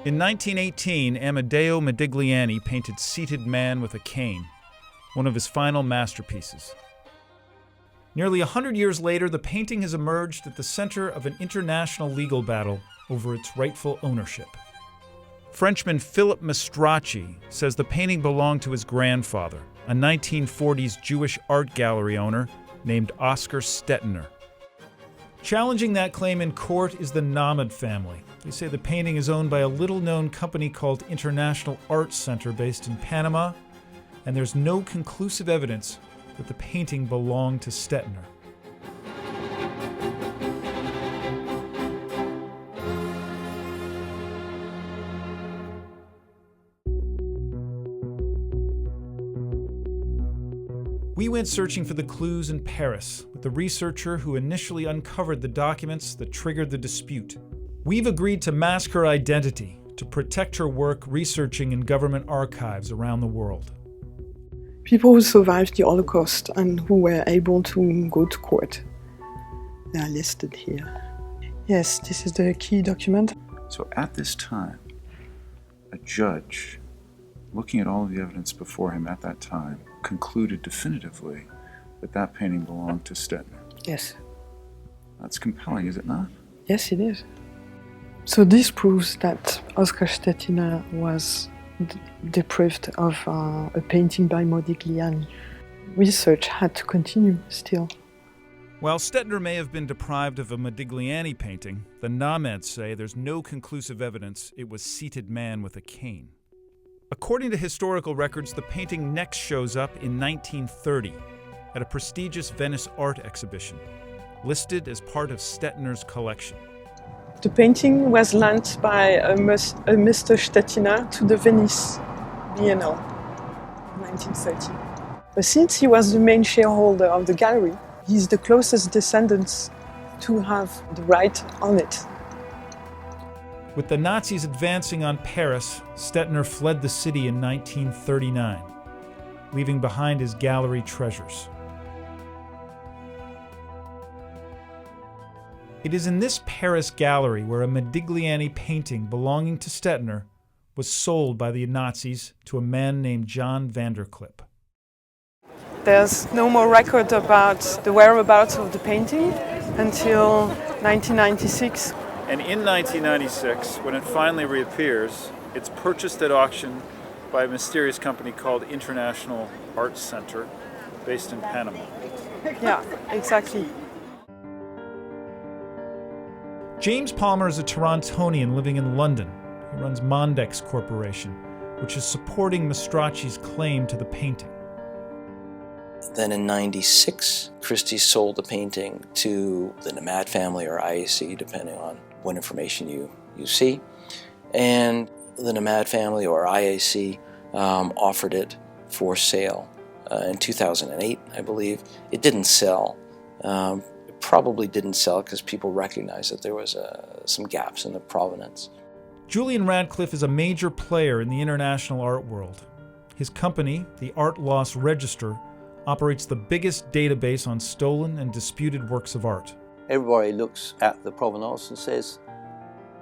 In 1918, Amedeo Modigliani painted Seated Man with a Cane, one of his final masterpieces. Nearly 100 years later, the painting has emerged at the center of an international legal battle over its rightful ownership. Frenchman Philippe Mastracci says the painting belonged to his grandfather, a 1940s Jewish art gallery owner named Oscar Stettiner. Challenging that claim in court is the Nahmad family. They say the painting is owned by a little-known company called International Art Center based in Panama, and there's no conclusive evidence that the painting belonged to Stettiner. We went searching for the clues in Paris with the researcher who initially uncovered the documents that triggered the dispute. We've agreed to mask her identity to protect her work researching in government archives around the world. People who survived the Holocaust and who were able to go to court. They are listed here. Yes, this is the key document. So at this time, a judge, looking at all of the evidence before him at that time, concluded definitively that that painting belonged to Stettiner. Yes. That's compelling, is it not? Yes, it is. So this proves that Oscar Stettiner was deprived of a painting by Modigliani. Research had to continue still. While Stettiner may have been deprived of a Modigliani painting, the Nahmads say there's no conclusive evidence it was Seated Man with a Cane. According to historical records, the painting next shows up in 1930 at a prestigious Venice art exhibition, listed as part of Stettiner's collection. The painting was lent by a Mr. Stettiner to the Venice Biennale in 1930. But since he was the main shareholder of the gallery, he's the closest descendant to have the right on it. With the Nazis advancing on Paris, Stettiner fled the city in 1939, leaving behind his gallery treasures. It is in this Paris gallery where a Modigliani painting belonging to Stettiner was sold by the Nazis to a man named John Vanderklip. There's no more record about the whereabouts of the painting until 1996. And in 1996, when it finally reappears, it's purchased at auction by a mysterious company called International Art Center, based in Panama. Yeah, exactly. James Palmer is a Torontonian living in London. He runs Mondex Corporation, which is supporting Mastracci's claim to the painting. Then in '96, Christie sold the painting to the Nahmad family or IAC, depending on what information you see. And the Nahmad family or IAC offered it for sale in 2008, I believe. It didn't sell. It probably didn't sell because people recognized that there was some gaps in the provenance. Julian Radcliffe is a major player in the international art world. His company, the Art Loss Register, operates the biggest database on stolen and disputed works of art. Everybody looks at the provenance and says,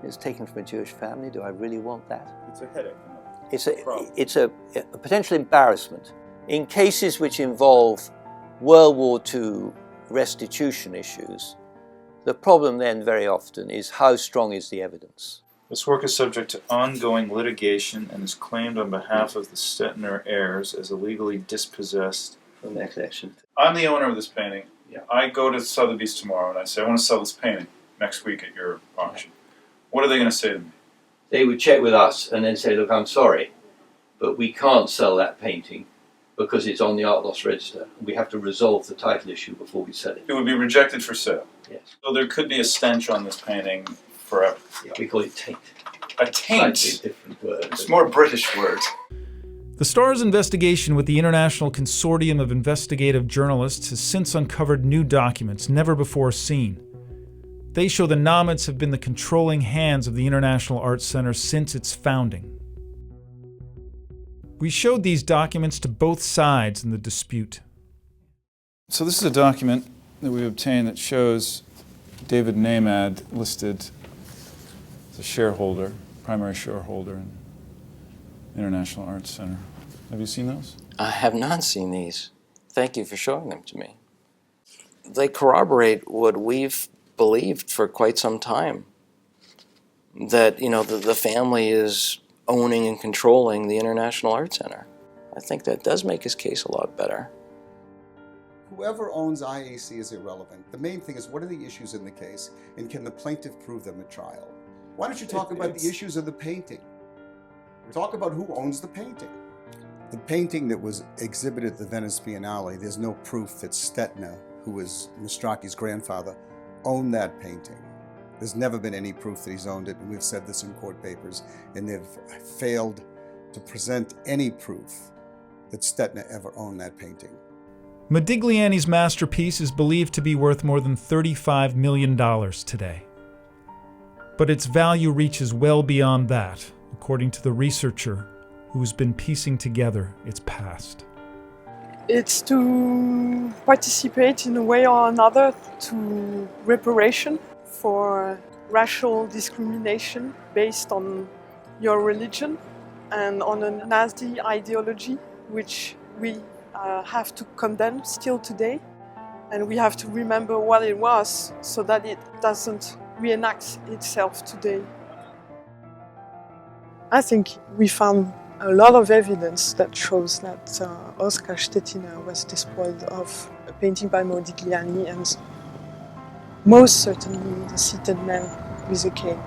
it's taken from a Jewish family, do I really want that? It's a headache. It's a potential embarrassment. In cases which involve World War II restitution issues, the problem then very often is how strong is the evidence? This work is subject to ongoing litigation and is claimed on behalf of the Stettiner heirs as illegally dispossessed From the collection. I'm the owner of this painting. Yeah. I go to Sotheby's tomorrow and I say, I want to sell this painting next week at your auction. What are they going to say to me? They would check with us and then say, look, I'm sorry, but we can't sell that painting because it's on the Art Loss Register. We have to resolve the title issue before we sell it. It would be rejected for sale. Yes. So there could be a stench on this painting forever. Yeah, we call it taint. A taint? Slightly different word. It's more British word. The Star's investigation with the International Consortium of Investigative Journalists has since uncovered new documents never before seen. They show the Nahmads have been the controlling hands of the International Arts Center since its founding. We showed these documents to both sides in the dispute. So this is a document that we obtained that shows David Nahmad listed as a shareholder, primary shareholder in International Arts Center. Have you seen those? I have not seen these. Thank you for showing them to me. They corroborate what we've believed for quite some time, that the family is owning and controlling the International Arts Center. I think that does make his case a lot better. Whoever owns IAC is irrelevant. The main thing is, what are the issues in the case, and can the plaintiff prove them at trial? Why don't you talk about the issues of the painting? Talk about who owns the painting. The painting that was exhibited at the Venice Biennale, there's no proof that Stetina, who was Mastracchi's grandfather, owned that painting. There's never been any proof that he's owned it, and we've said this in court papers, and they've failed to present any proof that Stetina ever owned that painting. Modigliani's masterpiece is believed to be worth more than $35 million today. But its value reaches well beyond that, according to the researcher who's been piecing together its past. It's to participate in a way or another to reparation for racial discrimination based on your religion and on a Nazi ideology, which we have to condemn still today. And we have to remember what it was so that it doesn't reenact itself today. I think we found a lot of evidence that shows that Oscar Stetina was despoiled of a painting by Modigliani, and most certainly the seated man with a cane.